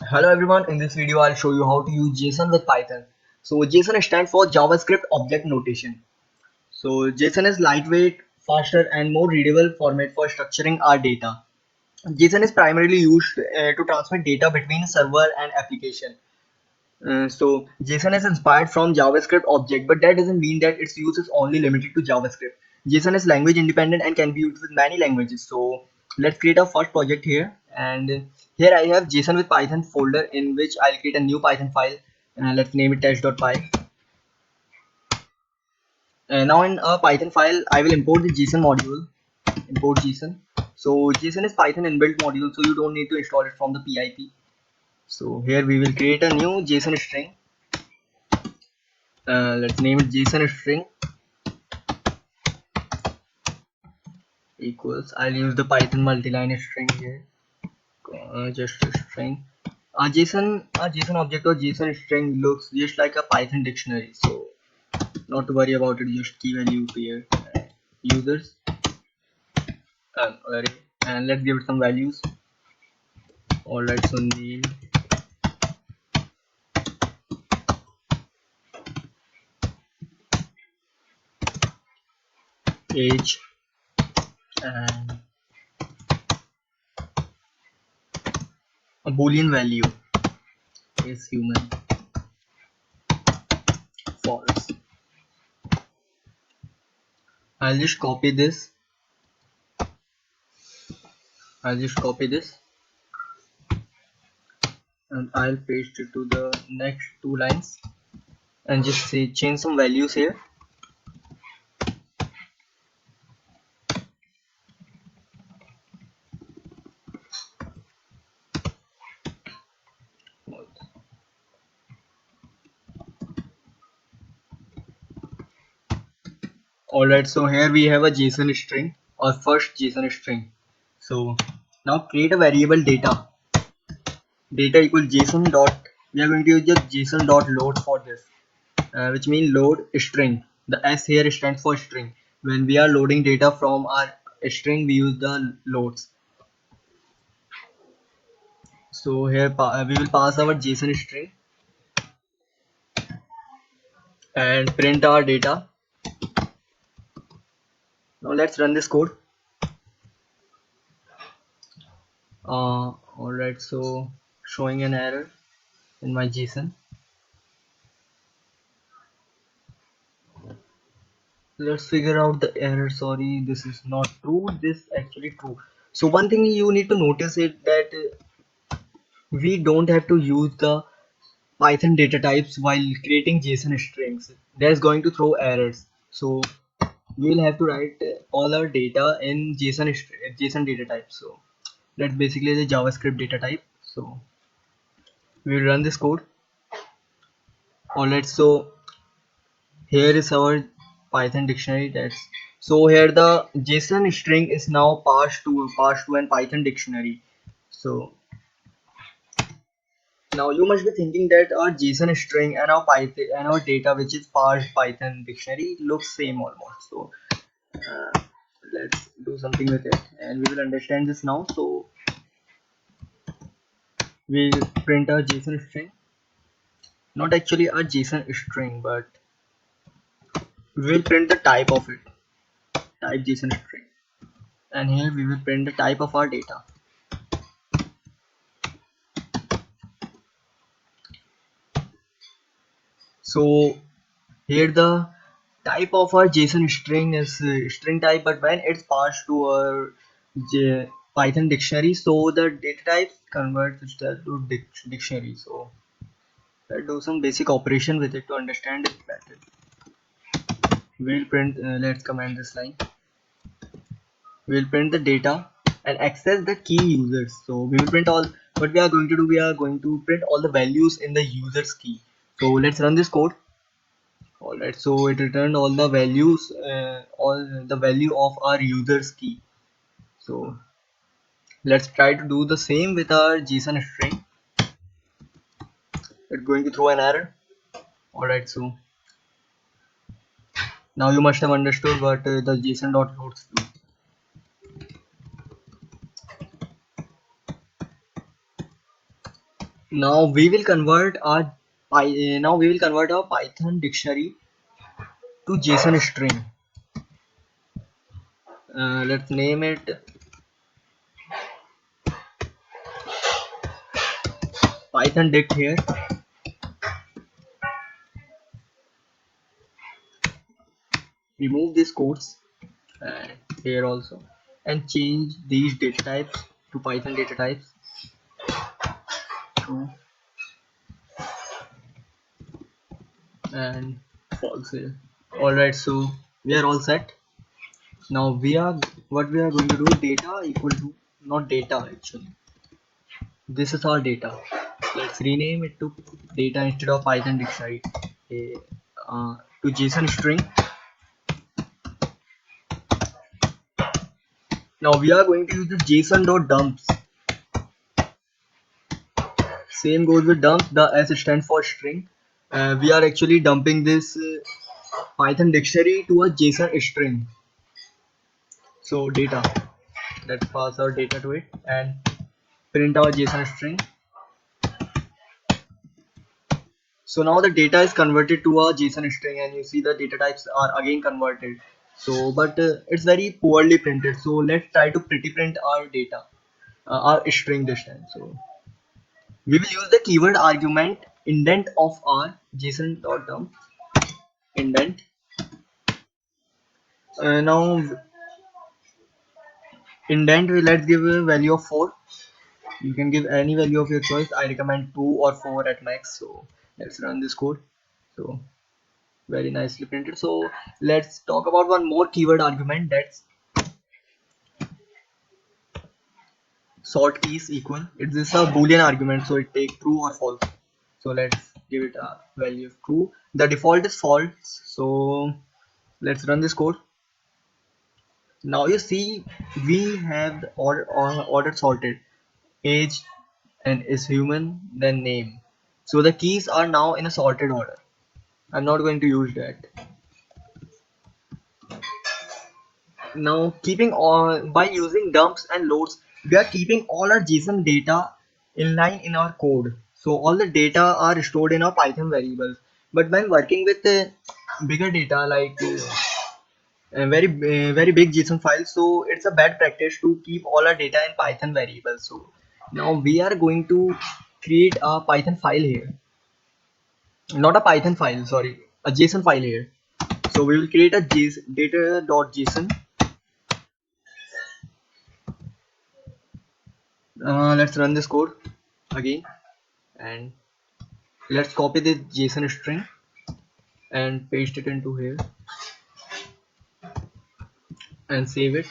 Hello everyone, in this video I'll show you how to use JSON with Python. So JSON stands for JavaScript Object Notation. So JSON is lightweight, faster and more readable format for structuring our data. JSON is primarily used to transmit data between server and application. So JSON is inspired from JavaScript object, but that doesn't mean that its use is only limited to JavaScript. JSON is language independent and can be used with many languages. So let's create a first project here. And here I have JSON with Python folder in which I'll create a new Python file. Let's name it test.py. Now in a Python file, I will import the JSON module. Import JSON. So JSON is Python inbuilt module, so you don't need to install it from the PIP. So here we will create a new JSON string. Let's name it JSON string equals. I'll use the Python multiline string here. Just a string. A JSON object or JSON string looks just like a Python dictionary. So not to worry about it. Just key value here. Users array, and let's give it some values. Alright, so name, age, and a boolean value is human, false. I'll just copy this. And I'll paste it to the next two lines and just say change some values here. Alright, so here we have a JSON string, our first JSON string. So now create a variable data. Data equals JSON dot. We are going to use the JSON dot load for this, which means load string. The S here stands for string. When we are loading data from our string, we use the loads. So here we will pass our JSON string and print our data. Now let's run this code. Alright, so showing an error in my JSON. Let's figure out the error. Sorry, this is not true. This actually true. So one thing you need to notice is that we don't have to use the Python data types while creating JSON strings. That's going to throw errors. So we'll have to write all our data in JSON data type. So that's basically the JavaScript data type. So we'll run this code. Alright, so here is our Python dictionary. That's so here the JSON string is now passed to an Python dictionary. So now you must be thinking that our JSON string and our Python and our data which is parsed Python dictionary looks same almost. So uh, let's do something with it and we will understand this now. So we'll print our JSON string, not actually a JSON string, but we'll print the type of it, type JSON string, and here we will print the type of our data. So here the type of our JSON string is string type, but when it's passed to our Python dictionary, so the data type converts itself to dictionary. So let's do some basic operation with it to understand it better. We'll print. Let's comment this line. We'll print the data and access the key users. So we will print all. What we are going to do, we are going to print all the values in the users key. So let's run this code. Alright, so it returned all the values, all the value of our users key. So let's try to do the same with our JSON string. It's going to throw an error. Alright, so now you must have understood what the JSON.loads do. Now we will convert our now we will convert our Python dictionary to JSON string. Let's name it Python dict here. Remove these quotes and here also, and change these data types to Python data types. True and false here. Alright, so we are all set. Now what we are going to do, data equal to, not data actually. This is our data. Let's rename it to data instead of Python dictionary. eh, to JSON string. Now we are going to use the JSON.dumps. Same goes with dump. The S stands for string. We are actually dumping this Python dictionary to a JSON string. So data. Let's pass our data to it and print our JSON string. So now the data is converted to a JSON string, and you see the data types are again converted. So, but it's very poorly printed. So let's try to pretty print our data, our string this time. So we will use the keyword argument indent of our JSON.dump indent. Now indent, let's give a value of 4. You can give any value of your choice. I recommend 2 or 4 at max. So let's run this code. So very nicely printed. So let's talk about one more keyword argument, that's sort keys equal. It is a boolean argument, so it takes true or false. So let's give it a value of true. The default is false. So let's run this code. Now you see we have the order sorted, age and is human, then name. So the keys are now in a sorted order. I'm not going to use that. Now keeping on by using dumps and loads, we are keeping all our JSON data inline in our code. So all the data are stored in our Python variables. But when working with bigger data like very big JSON files, so it's a bad practice to keep all our data in Python variables. So now we are going to create a Python file here, not a Python file, sorry, a JSON file here. So we will create a data.json. Let's run this code again, and let's copy the JSON string and paste it into here and save it.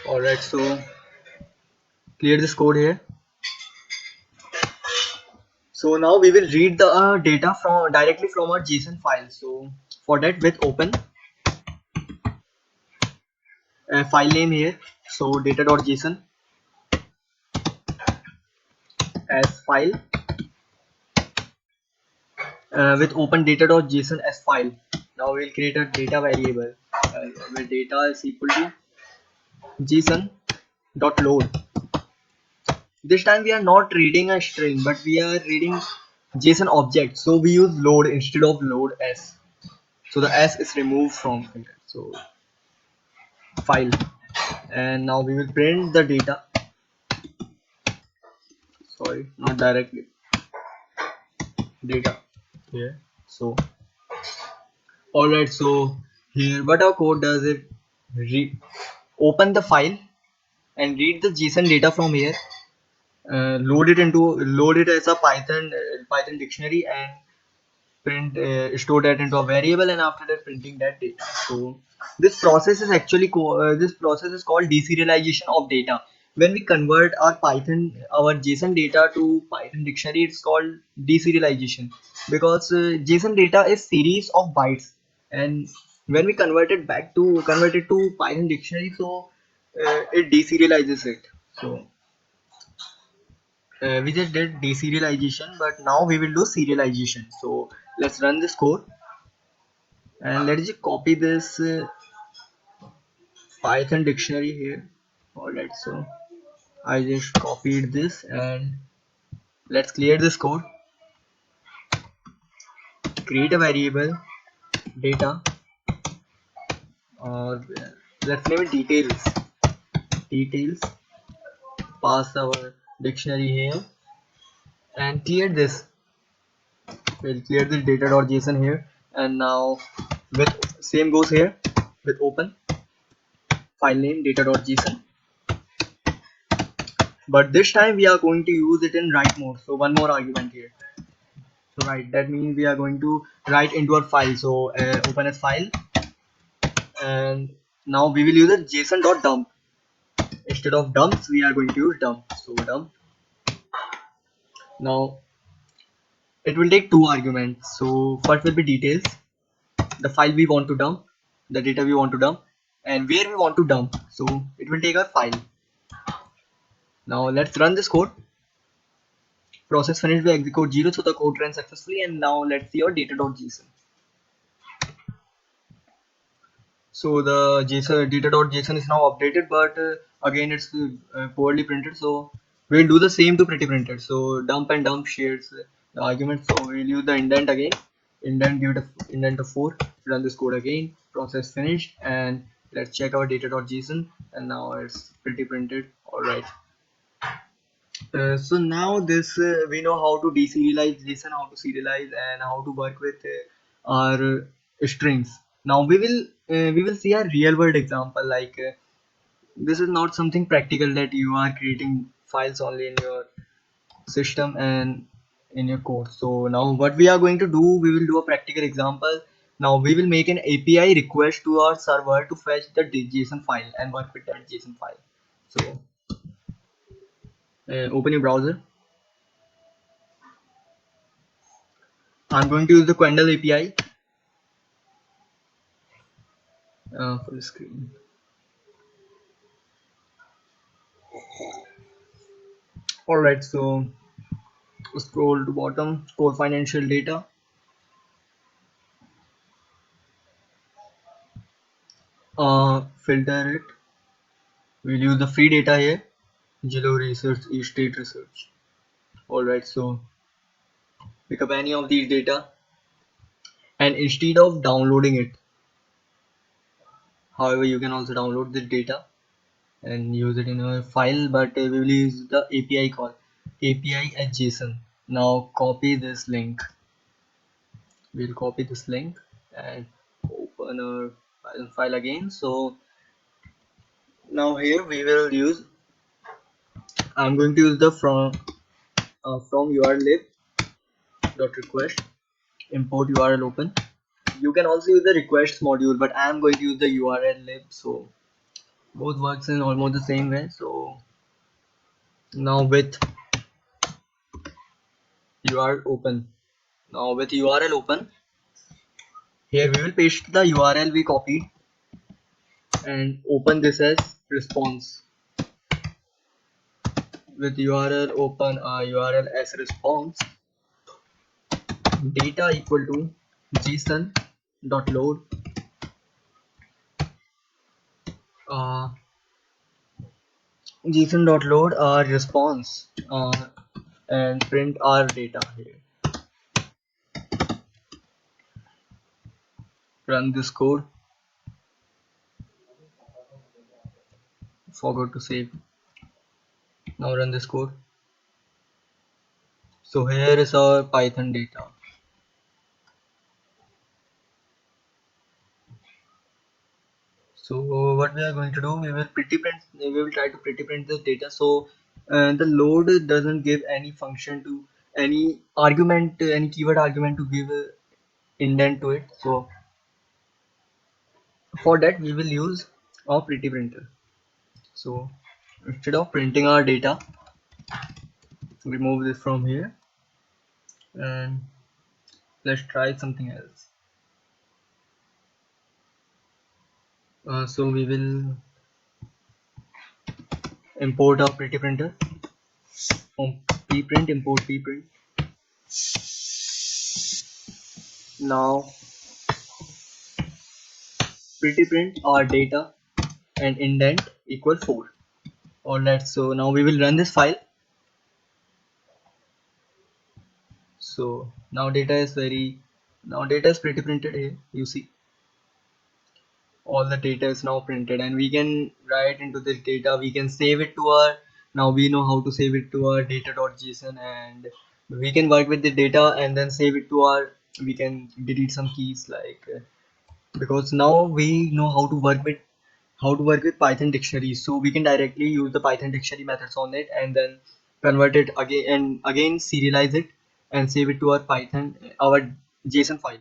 Alright, so clear this code here. So now we will read the data from directly from our JSON file. So for that, with open file name here, so data.json as file, with open data.json as file. Now we will create a data variable where data is equal to json.load. This time we are not reading a string, but we are reading JSON object. So we use load instead of load s. So the s is removed from here. So file, and now we will print the data. Sorry, not directly data here. So alright, so here what our code does, it open the file and read the JSON data from here, load it as a Python dictionary, and print store that into a variable, and after that printing that data. So this process is actually this process is called deserialization of data. When we convert our JSON data to Python dictionary, it's called deserialization, because JSON data is series of bytes, and when we convert it to Python dictionary, so it deserializes it. So we just did deserialization, but now we will do serialization. So let's run this code, and let's just copy this Python dictionary here. Alright, so I just copied this and Let's clear this code. Create a variable data, or let's name it details. Details. Pass our dictionary here and clear this. We'll clear this data.json here, and now with same goes here with open file name data.json, but this time we are going to use it in write mode. So one more argument here. So right, that means we are going to write into our file. So open as file, and now we will use a json.dump. Instead of dumps, we are going to use dump. So dump. Now it will take two arguments. So first will be details, the file we want to dump, the data we want to dump, and where we want to dump. So it will take our file. Now let's run this code. Process finished, we execute 0, so the code ran successfully. And now let's see our data.json. So the JSON data.json is now updated, but again it's poorly printed. So we'll do the same to pretty printed. So dump and dump shares the argument. So we'll use the indent again. Indent, give it a indent of 4. Run this code again. Process finished, and let's check our data.json. And now it's pretty printed. All right. So now this we know how to deserialize JSON, how to serialize, and how to work with our strings. Now we will see a real world example. Like this is not something practical that you are creating files only in your system and in your code. So now what we are going to do, we will do a practical example. Now we will make an API request to our server to fetch the JSON file and work with that JSON file. So open your browser. I'm going to use the Quendel API for the screen. Alright, so scroll to bottom, core financial data. Filter it. We'll use the free data here. Geo research, state research. Alright, so pick up any of these data, and instead of downloading it, however, you can also download this data and use it in a file, but we will use the API call API at JSON. Now copy this link. We'll copy this link and open our file again. So now here we will use, I'm going to use the from urllib dot request import URL open. You can also use the requests module, but I am going to use the URL lib, so both works in almost the same way. So now with URL open, now with URL open, here we will paste the URL we copied and open this as response. With URL open URL as response, data equal to json dot load json dot load our response and print our data here. Run this code. Forgot to save. Now run this code. So here is our Python data. So what we are going to do, we will try to pretty print this data. So the load doesn't give any function to any argument, any keyword argument to give indent to it. So for that we will use our pretty printer. So instead of printing our data, remove this from here and let's try something else. So we will import our pretty printer from pprint, import pprint. Now pretty print our data and indent equal 4. Alright, so now we will run this file. So now data is pretty printed here. You see all the data is now printed, and we can write into this data. We can save it to our, now we know how to save it to our data.json, and we can work with the data and then save it to our, we can delete some keys like because now we know how to work with Python dictionaries, so we can directly use the Python dictionary methods on it and then convert it again and again, serialize it and save it to our Python, our JSON file.